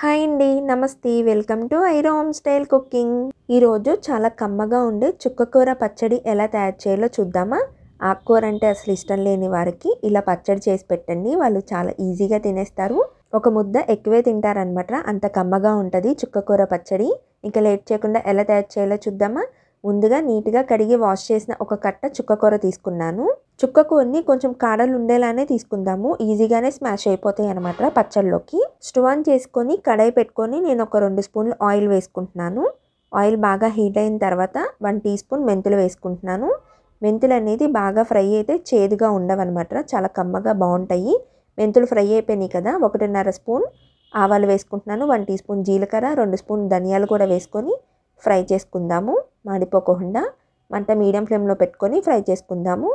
Hi అండి, నమస్తే. Welcome to ఐరో హోమ్ స్టైల్ కుకింగ్. ఈరోజు చాలా కమ్మగా ఉండే చుక్కకూర పచ్చడి ఎలా తయారు చేయాలో చూద్దామా. ఆకుకూర అంటే అసలు ఇష్టం లేని వారికి ఇలా పచ్చడి చేసి పెట్టండి, వాళ్ళు చాలా ఈజీగా తినేస్తారు. ఒక ముద్ద ఎక్కువే తింటారనమాట, అంత కమ్మగా ఉంటుంది చుక్కకూర పచ్చడి. ఇంకా లేట్ చేయకుండా ఎలా తయారు చేయాలో చూద్దామా. ముందుగా నీట్గా కడిగి వాష్ చేసిన ఒక కట్ట చుక్కకూర తీసుకున్నాను. చుక్కకూరని కొంచెం కాడలు ఉండేలానే తీసుకుందాము, ఈజీగానే స్మాష్ అయిపోతాయి అనమాట పచ్చళ్ళలోకి. స్టవ్ ఆన్ చేసుకొని కడాయి పెట్టుకొని నేను ఒక 2 స్పూన్లు ఆయిల్ వేసుకుంటున్నాను. ఆయిల్ బాగా హీట్ అయిన తర్వాత 1 టీ స్పూన్ మెంతులు వేసుకుంటున్నాను. మెంతులు అనేది బాగా ఫ్రై అయితే చేదుగా ఉండవన్నమాట, చాలా కమ్మగా బాగుంటాయి. మెంతులు ఫ్రై అయిపోయినాయి కదా, 1.5 స్పూన్ ఆవాలు వేసుకుంటున్నాను. 1 టీ స్పూన్ జీలకర్ర, 2 స్పూన్ ధనియాలు కూడా వేసుకొని ఫ్రై చేసుకుందాము. మాడిపోకుండా మంట మీడియం ఫ్లేమ్లో పెట్టుకొని ఫ్రై చేసుకుందాము.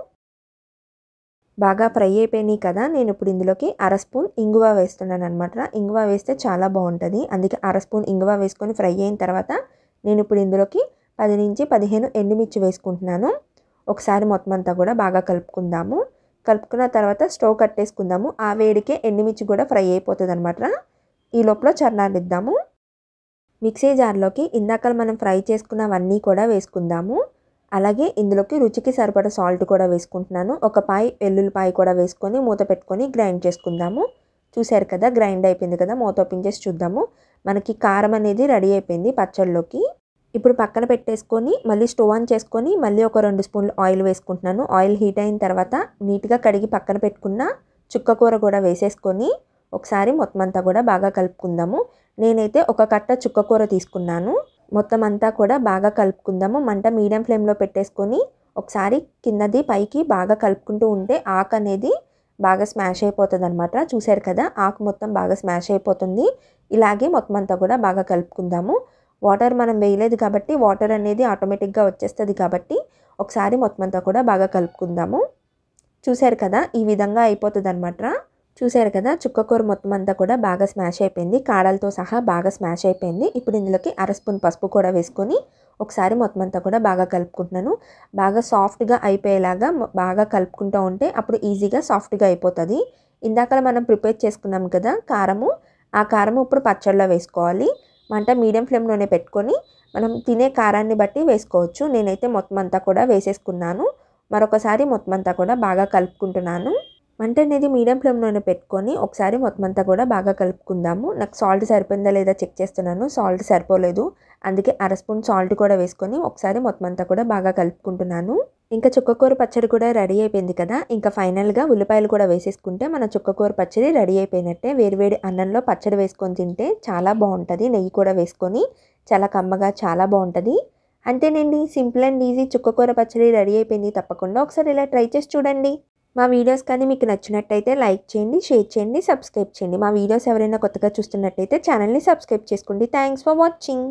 బాగా ఫ్రై అయిపోయినాయి కదా, నేను ఇప్పుడు ఇందులోకి 1/2 స్పూన్ ఇంగువ వేస్తున్నాను అనమాట. ఇంగువ వేస్తే చాలా బాగుంటుంది, అందుకే 1/2 స్పూన్ ఇంగువ వేసుకొని ఫ్రై అయిన తర్వాత నేను ఇప్పుడు ఇందులోకి 10 నుంచి 15 ఎండుమిర్చి వేసుకుంటున్నాను. ఒకసారి మొత్తం అంతా కూడా బాగా కలుపుకుందాము. కలుపుకున్న తర్వాత స్టవ్ కట్టేసుకుందాము. ఆ వేడికే ఎండుమిర్చి కూడా ఫ్రై అయిపోతుంది అనమాట. ఈ లోపల చర్నాలిద్దాము. మిక్సీ జార్లోకి ఇందాక మనం ఫ్రై చేసుకున్నవన్నీ కూడా వేసుకుందాము. అలాగే ఇందులోకి రుచికి సరిపడా సాల్ట్ కూడా వేసుకుంటున్నాను. ఒక వెల్లుల్లిపాయ కూడా వేసుకొని మూత పెట్టుకొని గ్రైండ్ చేసుకుందాము. చూసారు కదా, గ్రైండ్ అయిపోయింది కదా, మూత ఓపెన్ చేసి చూద్దాము. మనకి కారం అనేది రెడీ అయిపోయింది పచ్చళ్ళలోకి. ఇప్పుడు పక్కన పెట్టేసుకొని మళ్ళీ స్టవ్ ఆన్ చేసుకొని మళ్ళీ ఒక 2 స్పూన్లు ఆయిల్ వేసుకుంటున్నాను. ఆయిల్ హీట్ అయిన తర్వాత నీట్గా కడిగి పక్కన పెట్టుకున్న చుక్కకూర కూడా వేసేసుకొని ఒకసారి మొత్తం అంతా కూడా బాగా కలుపుకుందాము. నేనైతే ఒక కట్ట చుక్కకూర తీసుకున్నాను. మొత్తం అంతా కూడా బాగా కలుపుకుందాము. మంట మీడియం ఫ్లేమ్లో పెట్టేసుకొని ఒకసారి కిందది పైకి బాగా కలుపుకుంటూ ఉంటే ఆకు అనేది బాగా స్మాష్ అయిపోతుంది అనమాట. చూసారు కదా, ఆకు మొత్తం బాగా స్మాష్ అయిపోతుంది. ఇలాగే మొత్తం అంతా కూడా బాగా కలుపుకుందాము. వాటర్ మనం వేయలేదు కాబట్టి వాటర్ అనేది ఆటోమేటిక్గా వచ్చేస్తుంది కాబట్టి ఒకసారి మొత్తం అంతా కూడా బాగా కలుపుకుందాము. చూసారు కదా, ఈ విధంగా అయిపోతుంది అనమాట. చూసారు కదా, చుక్కకూర మొత్తం అంతా కూడా బాగా స్మాష్ అయిపోయింది, కాడలతో సహా బాగా స్మాష్ అయిపోయింది. ఇప్పుడు ఇందులోకి 1/2 స్పూన్ పసుపు కూడా వేసుకొని ఒకసారి మొత్తం అంతా కూడా బాగా కలుపుకుంటున్నాను. బాగా సాఫ్ట్గా అయిపోయేలాగా బాగా కలుపుకుంటూ ఉంటే అప్పుడు ఈజీగా సాఫ్ట్గా అయిపోతుంది. ఇందాక మనం ప్రిపేర్ చేసుకున్నాం కదా కారము, ఆ కారము ఇప్పుడు పచ్చళ్ళలో వేసుకోవాలి. మంట మీడియం ఫ్లేమ్లోనే పెట్టుకొని మనం తినే కారాన్ని బట్టి వేసుకోవచ్చు. నేనైతే మొత్తం అంతా కూడా వేసేసుకున్నాను. మరొకసారి మొత్తం అంతా కూడా బాగా కలుపుకుంటున్నాను. మంట అనేది మీడియం ఫ్లేమ్లోనే పెట్టుకొని ఒకసారి మొత్తం అంతా కూడా బాగా కలుపుకుందాము. నాకు సాల్ట్ సరిపోయిందా లేదా చెక్ చేస్తున్నాను, సాల్ట్ సరిపోలేదు, అందుకే 1/2 స్పూన్ సాల్ట్ కూడా వేసుకొని ఒకసారి మొత్తం అంతా కూడా బాగా కలుపుకుంటున్నాను. ఇంకా చుక్కకూర పచ్చడి కూడా రెడీ అయిపోయింది కదా, ఇంకా ఫైనల్గా ఉల్లిపాయలు కూడా వేసేసుకుంటే మన చుక్కకూర పచ్చడి రెడీ అయిపోయినట్టే. వేడివేడి అన్నంలో పచ్చడి వేసుకొని తింటే చాలా బాగుంటుంది. నెయ్యి కూడా వేసుకొని చాలా కమ్మగా చాలా బాగుంటుంది. అంతేనండి, సింపుల్ అండ్ ఈజీ చుక్కకూర పచ్చడి రెడీ అయిపోయింది. తప్పకుండా ఒకసారి ఇలా ట్రై చేసి చూడండి. మా వీడియోస్ కానీ మీకు నచ్చినట్టయితే లైక్ చేయండి, షేర్ చేయండి, సబ్స్క్రైబ్ చేయండి. మా వీడియోస్ ఎవరైనా కొత్తగా చూస్తున్నట్టయితే ఛానల్ని సబ్స్క్రైబ్ చేసుకోండి. Thanks for watching.